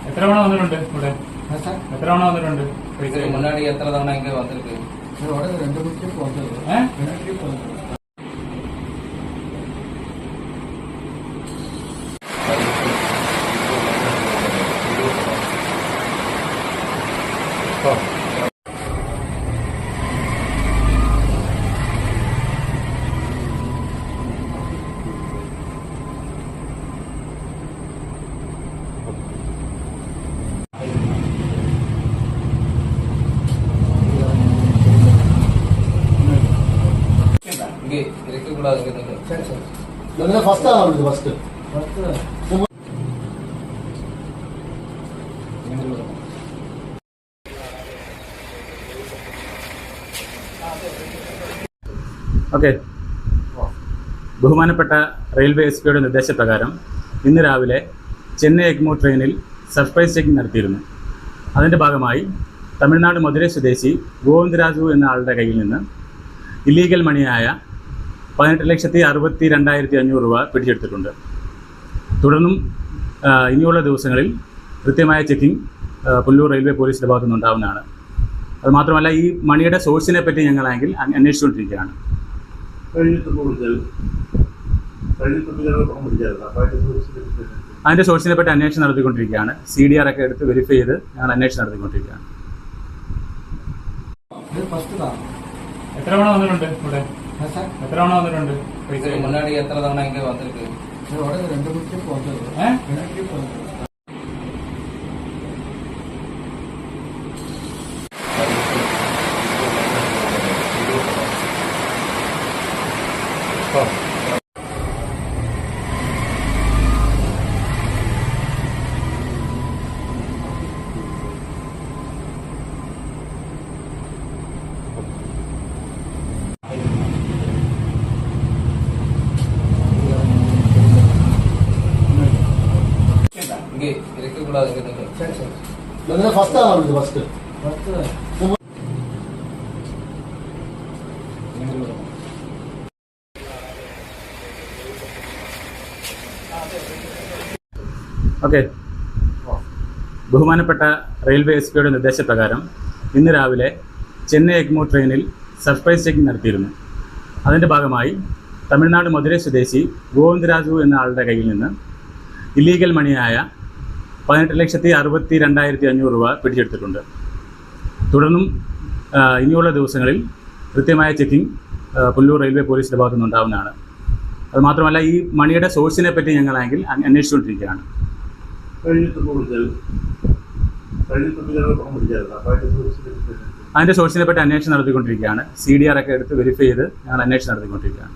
എത്ര തവണ വന്നിട്ടുണ്ട് ഇവിടെ? എത്ര തവണ വന്നിട്ടുണ്ട്? മുന്നാടി എത്ര തവണ എങ്കിൽ വന്നിട്ട് ഓക്കെ. ബഹുമാനപ്പെട്ട റെയിൽവേ എസ് പിയുടെ നിർദ്ദേശപ്രകാരം ഇന്ന് രാവിലെ ചെന്നൈ എഗ്മോർ ട്രെയിനിൽ സർപ്രൈസ് ചെക്കിംഗ് നടത്തിയിരുന്നു. അതിൻ്റെ ഭാഗമായി തമിഴ്നാട് മധുരൈ സ്വദേശി ഗോവിന്ദരാജു എന്ന ആളുടെ കയ്യിൽ നിന്ന് ഇല്ലീഗൽ മണിയായ 18,62,500 രൂപ പിടിച്ചെടുത്തിട്ടുണ്ട്. തുടർന്നും ഇനിയുള്ള ദിവസങ്ങളിൽ കൃത്യമായ ചെക്കിംഗ് പുല്ലൂർ റെയിൽവേ പോലീസിൻ്റെ ഭാഗത്തുനിന്ന് ഉണ്ടാവുന്നതാണ്. അതുമാത്രമല്ല, ഈ മണിയുടെ സോഴ്സിനെ പറ്റി ഞങ്ങളാണെങ്കിൽ അന്വേഷിച്ചുകൊണ്ടിരിക്കുകയാണ്. അതിൻ്റെ സോഴ്സിനെ പറ്റി അന്വേഷണം നടത്തിക്കൊണ്ടിരിക്കുകയാണ്. CDR ഒക്കെ എടുത്ത് വെരിഫൈ ചെയ്ത് ഞങ്ങൾ അന്വേഷണം നടത്തിക്കൊണ്ടിരിക്കുകയാണ്. എത്ര തവണ വന്നിട്ടുണ്ട് ഇവിടെ? എത്ര തവണ വന്നിട്ടുണ്ട്? മുന്നാടി എത്ര തവണ എങ്കിൽ വന്നിട്ട് ഓക്കെ. ബഹുമാനപ്പെട്ട റെയിൽവേ എസ് പിയുടെ നിർദ്ദേശപ്രകാരം ഇന്ന് രാവിലെ ചെന്നൈ എഗ്മോർ ട്രെയിനിൽ സർപ്രൈസ് ചെക്കിംഗ് നടത്തിയിരുന്നു. അതിൻ്റെ ഭാഗമായി തമിഴ്നാട് മധുരൈ സ്വദേശി ഗോവിന്ദരാജു എന്ന ആളുടെ കയ്യിൽ നിന്ന് ഇല്ലീഗൽ മണിയായ 18,62,500 രൂപ പിടിച്ചെടുത്തിട്ടുണ്ട്. തുടർന്നും ഇനിയുള്ള ദിവസങ്ങളിൽ കൃത്യമായ ചെക്കിംഗ് പുല്ലൂർ റെയിൽവേ പോലീസിൻ്റെ ഭാഗത്തുനിന്ന് ഉണ്ടാവുന്നതാണ്. അതുമാത്രമല്ല, ഈ മണിയുടെ സോഴ്സിനെ പറ്റി ഞങ്ങളാണെങ്കിൽ അന്വേഷിച്ചുകൊണ്ടിരിക്കുകയാണ്. അതിൻ്റെ സോഴ്സിനെ പറ്റി അന്വേഷണം നടത്തിക്കൊണ്ടിരിക്കുകയാണ്. CDR ഒക്കെ എടുത്ത് വെരിഫൈ ചെയ്ത് ഞങ്ങൾ അന്വേഷണം നടത്തിക്കൊണ്ടിരിക്കുകയാണ്.